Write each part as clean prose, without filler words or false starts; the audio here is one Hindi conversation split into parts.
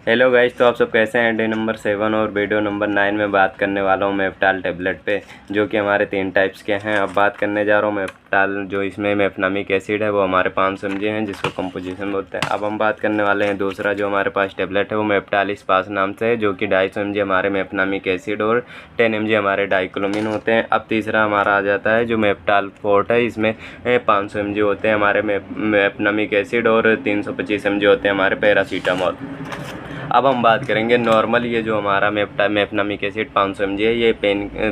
हेलो गाइस, तो आप सब कैसे हैं। डे नंबर 7 और वीडियो नंबर 9 में बात करने वाला हूं मेप्टाल टेबलेट पे, जो कि हमारे 3 टाइप्स के हैं। अब बात करने जा रहा हूं मेप्टाल, जो इसमें मेफनामिक एसिड है वो हमारे 500 mg हैं, जिसको कंपोजिशन बोलते हैं। अब हम बात करने वाले हैं दूसरा जो हमारे पास टेबलेट है वो मेप्टाल स्पास नाम से है, जो कि 250 mg हमारे मेफनामिक एसिड और 10 mg हमारे डाइक्लोमिन होते हैं। अब तीसरा हमारा आ जाता है जो मेप्टाल फोर्ट है, इसमें 500 mg होते हैं हमारे मेफनामिक एसिड और 325 mg होते हैं हमारे पैरासीटामॉल। अब हम बात करेंगे नॉर्मल, ये जो हमारा मेफनामिक एसिड 500 mg है, ये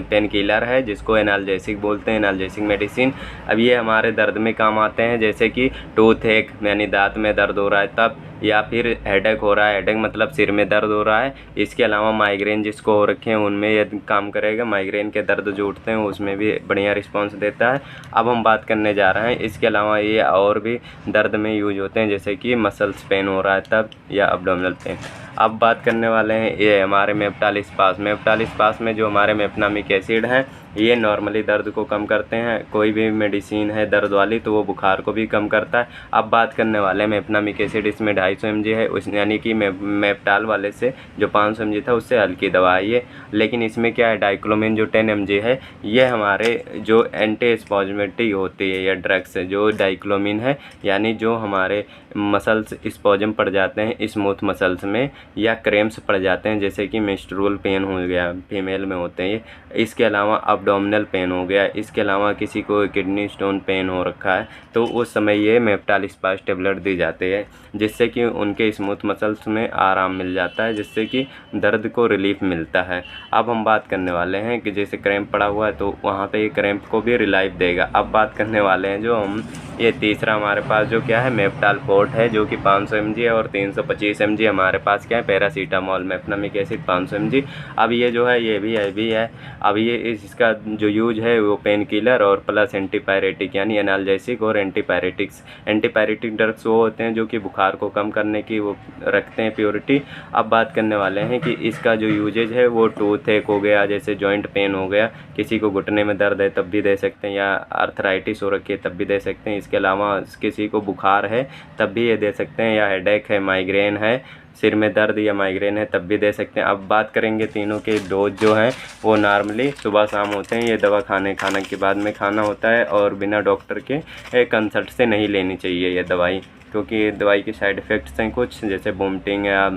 पेन किलर है, जिसको एनाल्जेसिक बोलते हैं, एनाल्जेसिक मेडिसिन। अब ये हमारे दर्द में काम आते हैं, जैसे कि टूथ एक यानी दांत में दर्द हो रहा है तब, या फिर हेडेक हो रहा है, हेडेक मतलब सिर में दर्द हो रहा है। इसके अलावा माइग्रेन जिसको हो रखे हैं उनमें ये काम करेगा, माइग्रेन के दर्द जो उठते हैं उसमें भी बढ़िया रिस्पांस देता है। अब हम बात करने जा रहे हैं इसके अलावा ये और भी दर्द में यूज होते हैं, जैसे कि मसल्स पेन हो रहा है तब, या अब्डोमिनल पेन। अब बात करने वाले हैं ये हमारे मेप्टाल स्पास में जो हमारे मेफनामिक एसिड हैं, ये नॉर्मली दर्द को कम करते हैं। कोई भी मेडिसिन है दर्द वाली तो वो बुखार को भी कम करता है। अब बात करने वाले हैं मेफनामिक एसिड, इसमें 250 mg है, उस यानी कि मेप्टाल वाले से जो 500 mg था उससे हल्की दवा है ये। लेकिन इसमें क्या है, डाइक्लोमिन जो 10 mg है, ये हमारे जो एंटी स्पॉज्मेटिक होती है या ड्रग्स है, जो डाइक्लोमिन है, यानी जो हमारे मसल्स स्पॉजम पड़ जाते हैं स्मूथ मसल्स में, या क्रैम्प्स पड़ जाते हैं, जैसे कि मेंस्ट्रुअल पेन हो गया, फीमेल में होते हैं ये। इसके अलावा अब्डोमिनल पेन हो गया, इसके अलावा किसी को किडनी स्टोन पेन हो रखा है तो उस समय ये मेप्टाल स्पास टेबलेट दी जाती है, जिससे कि उनके स्मूथ मसल्स में आराम मिल जाता है, जिससे कि दर्द को रिलीफ मिलता है। अब हम बात करने वाले हैं कि जैसे क्रैम्प पड़ा हुआ है तो वहाँ पे ये क्रैम्प को भी रिलीफ देगा। अब बात करने वाले हैं जो हम ये तीसरा हमारे पास जो क्या है मेप्टाल फोर्ट है, जो कि 500 mg है, और 325 mg हमारे पास क्या है पैरासीटामॉल मेफनामिक एसिड 500 mg। अब ये जो है ये भी है। अब ये इसका जो यूज है वो पेन किलर और प्लस एंटीपायरेटिक यानी एनाल्जेसिक और एंटीपायरेटिक्स। एंटीपायरेटिक ड्रग्स वो होते हैं जो कि बुखार को कम करने की वो रखते हैं प्योरिटी। अब बात करने वाले हैं कि इसका जो यूजेज है वो टूथ एक हो गया, जैसे जॉइंट पेन हो गया, किसी को घुटने में दर्द है तब भी दे सकते हैं, या आर्थराइटिस हो रखी है तब भी दे सकते हैं। इसके अलावा किसी को बुखार है तब भी ये दे सकते हैं, या हेडेक है, माइग्रेन है, सिर में दर्द या माइग्रेन है तब भी दे सकते हैं। अब बात करेंगे तीनों के डोज जो हैं वो नॉर्मली सुबह शाम होते हैं। ये दवा खाने के बाद में खाना होता है, और बिना डॉक्टर के कंसल्ट से नहीं लेनी चाहिए ये दवाई, क्योंकि दवाई के साइड इफ़ेक्ट्स हैं कुछ, जैसे वोमिटिंग या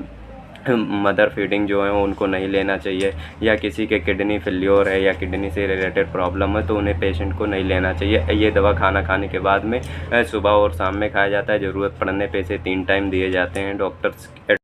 मदर फीडिंग जो है उनको नहीं लेना चाहिए, या किसी के किडनी फेल्योर है या किडनी से रिलेटेड प्रॉब्लम है तो उन्हें पेशेंट को नहीं लेना चाहिए। ये दवा खाना खाने के बाद में सुबह और शाम में खाया जाता है। ज़रूरत पड़ने पे इसे 3 टाइम दिए जाते हैं डॉक्टर्स